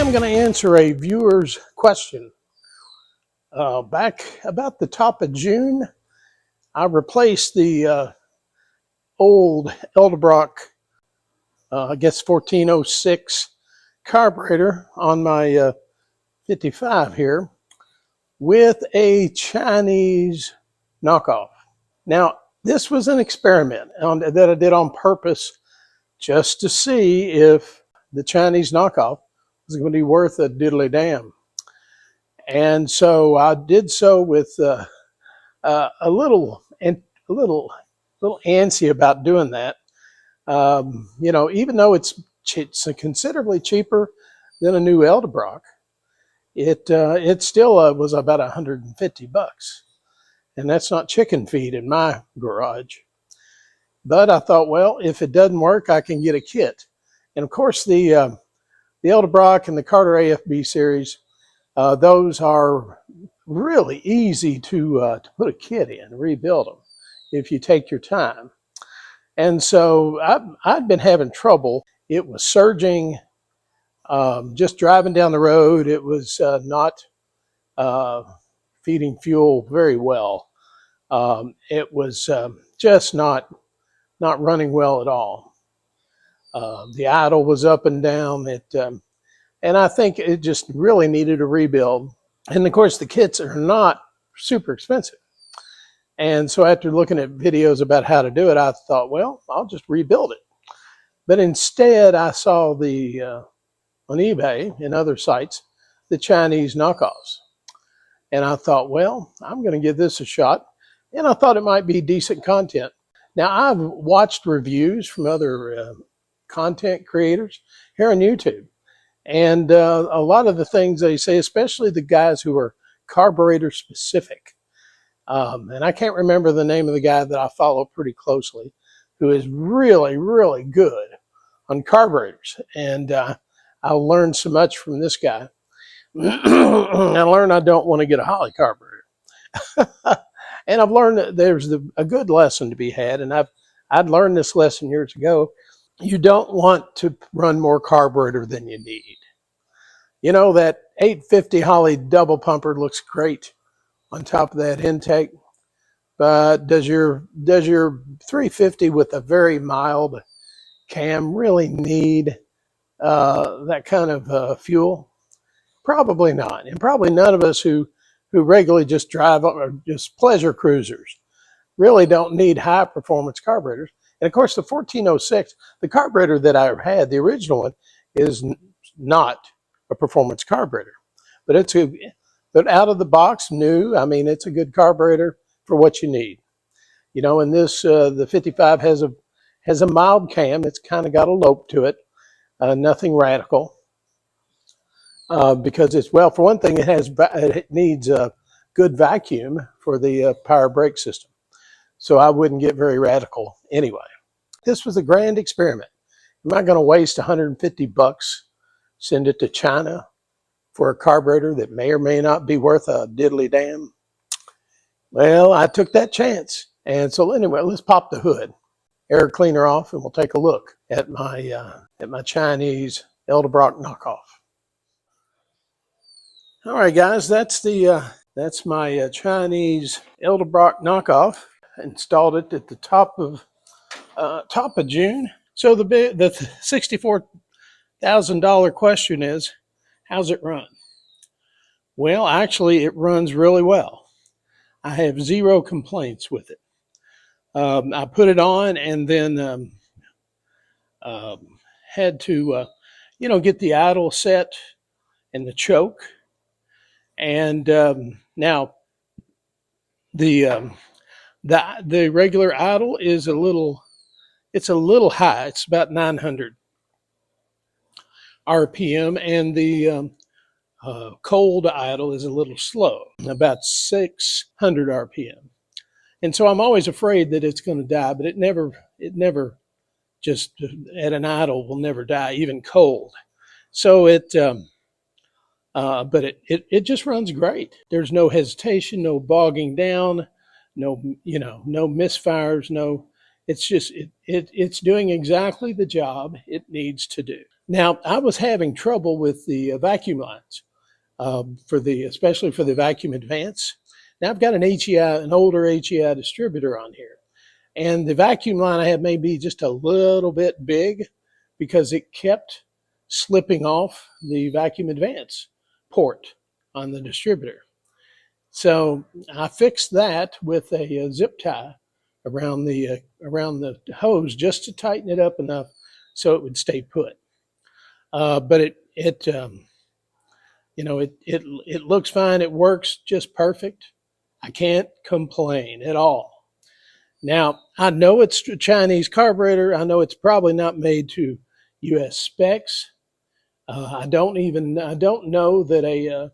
I'm going to answer a viewer's question. Back about the top of June, I replaced the old Eldebrock, I guess 1406 carburetor on my 55 here with a Chinese knockoff. Now, this was an experiment that I did on purpose just to see if the Chinese knockoff was going to be worth a diddly damn. And so I did so with a little antsy about doing that. You know, even though it's considerably cheaper than a new Eldebrock, it still was about $150, and that's not chicken feed in my garage. But I thought, well, if it doesn't work, I can get a kit. And of course, the Eldebrock and the Carter AFB series, those are really easy to put a kit in, rebuild them if you take your time. And so I'd been having trouble. It was surging, just driving down the road. It was not feeding fuel very well. It was just not running well at all. The idle was up and down. And I think it just really needed a rebuild. And of course, the kits are not super expensive. And so after looking at videos about how to do it, I thought, well, I'll just rebuild it. But instead, I saw on eBay and other sites, the Chinese knockoffs. And I thought, well, I'm going to give this a shot. And I thought it might be decent content. Now, I've watched reviews from other content creators here on YouTube. And a lot of the things they say, especially the guys who are carburetor specific, and I can't remember the name of the guy that I follow pretty closely, who is really, really good on carburetors. And I learned so much from this guy. I learned I don't want to get a Holly carburetor. And I've learned that there's a good lesson to be had. And I'd learned this lesson years ago. You don't want to run more carburetor than you need. You know, that 850 Holly double pumper looks great on top of that intake, but does your 350 with a very mild cam really need that kind of fuel? Probably not. And probably none of us who regularly just drive or just pleasure cruisers really don't need high performance carburetors. And of course, the 1406, the carburetor that I had, the original one, is not a performance carburetor, but but out of the box, new. I mean, it's a good carburetor for what you need. You know, and this the 55 has a mild cam. It's kind of got a lope to it, nothing radical, because it's, well, for one thing, it needs a good vacuum for the power brake system. So I wouldn't get very radical anyway. This was a grand experiment. I'm not going to waste $150, send it to China for a carburetor that may or may not be worth a diddly damn. Well, I took that chance. And so anyway, let's pop the hood, air cleaner off, and we'll take a look at my Chinese Eldebrock knockoff. All right, guys, that's my Chinese Eldebrock knockoff. Installed it at the top of June. So the $64,000 question is, how's it run? Well, actually, it runs really well. I have zero complaints with it. I put it on and then had to, get the idle set and the choke. And now the regular idle is a little high. It's about 900 RPM, and the cold idle is a little slow, about 600 RPM. And so I'm always afraid that it's going to die, but it never just at an idle will never die, even cold. So but it just runs great. There's no hesitation, no bogging down, no misfires, no. It's just it's doing exactly the job it needs to do. Now, I was having trouble with the vacuum lines especially for the vacuum advance. Now I've got an older HEI distributor on here, and the vacuum line I have may be just a little bit big because it kept slipping off the vacuum advance port on the distributor. So I fixed that with a zip tie around the hose just to tighten it up enough so it would stay put. But it looks fine. It works just perfect. I can't complain at all. Now, I know it's a Chinese carburetor. I know it's probably not made to U.S. specs. I don't know that a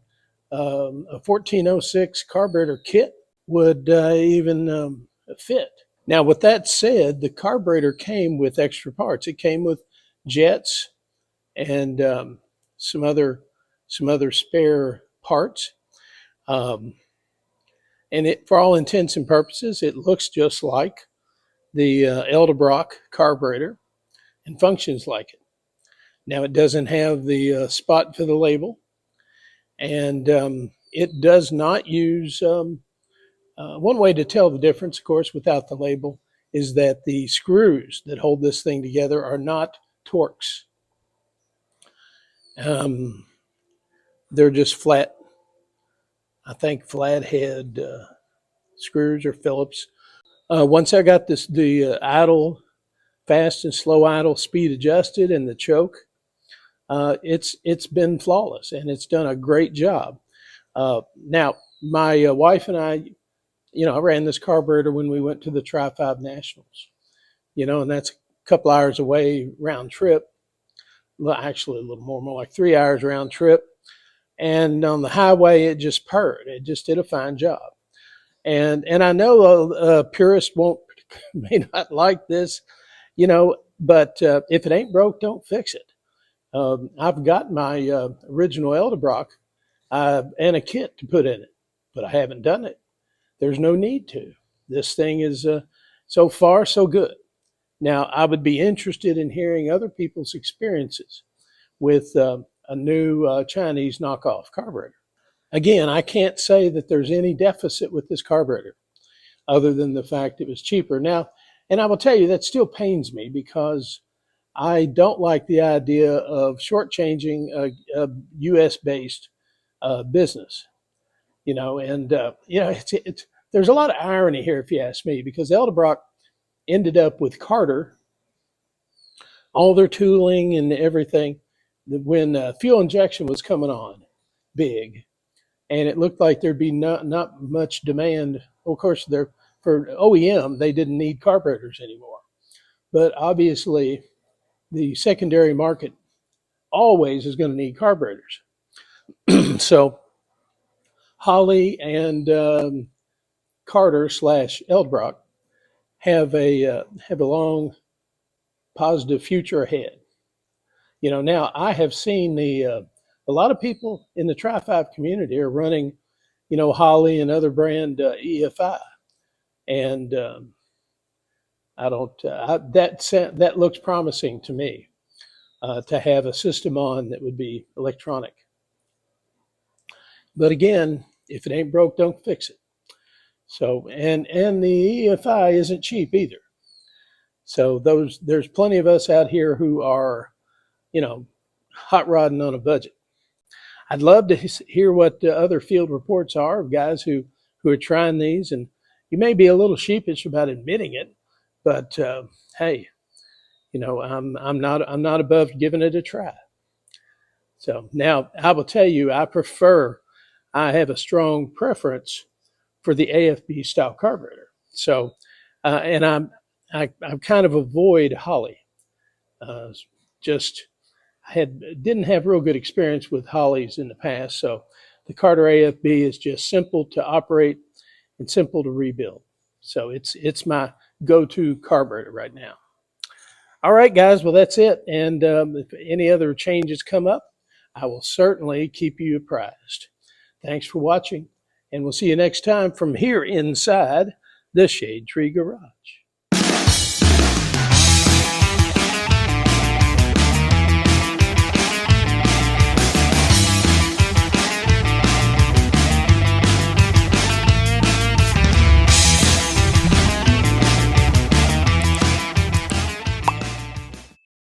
1406 carburetor kit would even fit. Now, with that said, the carburetor came with extra parts. It came with jets and some other spare parts. And for all intents and purposes, it looks just like the Eldebrock carburetor and functions like it. Now, it doesn't have the spot for the label, and it does not use. One way to tell the difference, of course, without the label, is that the screws that hold this thing together are not Torx. They're just flat, I think, flathead screws or Phillips. Once I got the idle, fast and slow idle speed adjusted and the choke, it's been flawless and it's done a great job. Now, my wife and I, I ran this carburetor when we went to the Tri-5 Nationals, and that's a couple hours away round trip. Well, actually, a little more like 3 hours round trip. And on the highway, it just purred. It just did a fine job. And I know a purist may not like this, but if it ain't broke, don't fix it. I've got my original Eldebrock and a kit to put in it, but I haven't done it. There's no need to. This thing is so far so good. Now, I would be interested in hearing other people's experiences with a new Chinese knockoff carburetor. Again, I can't say that there's any deficit with this carburetor other than the fact it was cheaper. Now, and I will tell you, that still pains me because I don't like the idea of shortchanging a U.S.-based business, there's a lot of irony here, if you ask me, because Eldebrock ended up with Carter, all their tooling and everything, when fuel injection was coming on big, and it looked like there'd be not much demand. Of course, for OEM, they didn't need carburetors anymore. But obviously, the secondary market always is going to need carburetors. So Holley and Carter / Eldebrock have a long positive future ahead. Now I have seen a lot of people in the Tri-5 community are running, Holley and other brand EFI, and I don't. That looks promising to me to have a system on that would be electronic. But again, if it ain't broke, don't fix it. So and the EFI isn't cheap either. So there's plenty of us out here who are, hot rodding on a budget. I'd love to hear what the other field reports are of guys who are trying these, and you may be a little sheepish about admitting it, but hey, I'm not above giving it a try. So now I will tell you, I have a strong preference for the AFB style carburetor. So, and I kind of avoid Holley. Didn't have real good experience with Holleys in the past. So the Carter AFB is just simple to operate and simple to rebuild. So it's my go-to carburetor right now. All right, guys. Well, that's it. And if any other changes come up, I will certainly keep you apprised. Thanks for watching, and we'll see you next time from here inside the Shade Tree Garage.